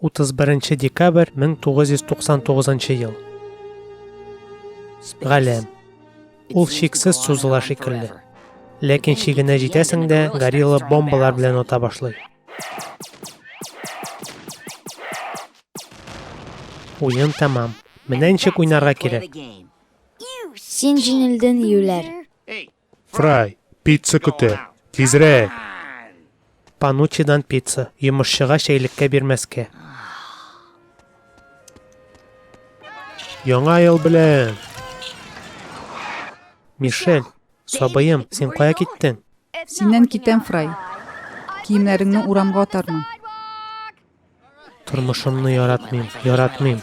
31 декабрь 1999 ел. Галәм. Ул шиксез сузыла шикелле. Ләкин шигенә җитәсең дә, горилла бомбалар белән ата башлый. Уен тамам. Менә ничек уйнарга кирәк. Син җиңелдең, юләр. Фрай, пицца көтә. Тизрәк. Панучидан пицца. Йомышчыга шәйлеккә бирмәскә. Яңа ел белән. Мишель, сабыем, син кая киттең? Синнән китәм, Фрай. Киемнәреңне урамга атармын. Тормышымны яратмыйм.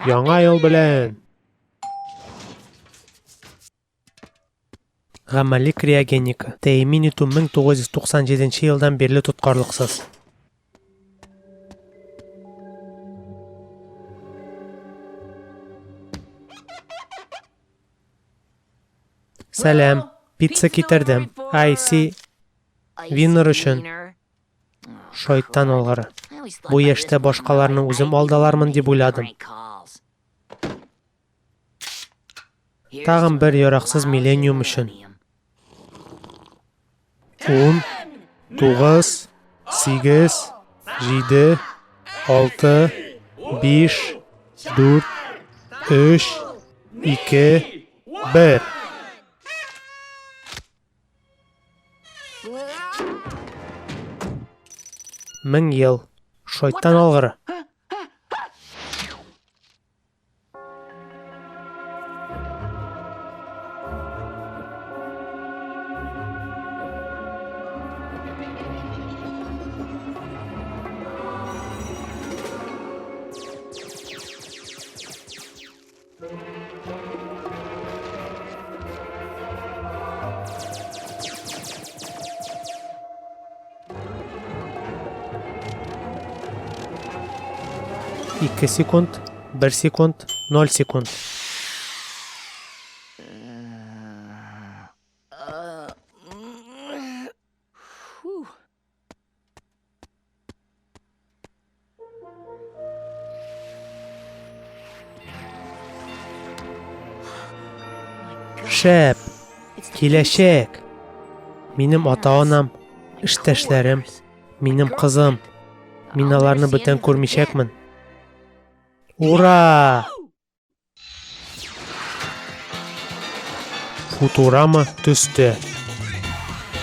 Яңа ел белән. Гамәли криогеника. Тәэмин итү 1997 елдан бирле тоткарлыксыз. Сәлам, пицца китердем. Винер өчен. Шайтан алгыры. Бу яшьтә башкаларны үзем алдалармын дип уйладым. Тагын бер яраксыз миллениум өчен. 10, 9, 8, 7, 6, 5, 4, 3, 2, 1. Мең ел. Шайтан алгыры. Ике секунд, 1 секунд, 0 секунд. Шәп, киләчәк. Минем ата-анам, эштәшләрем, минем кызым. Мин аларны бүтән күрмичәкмен. Ура! Футурама төстә.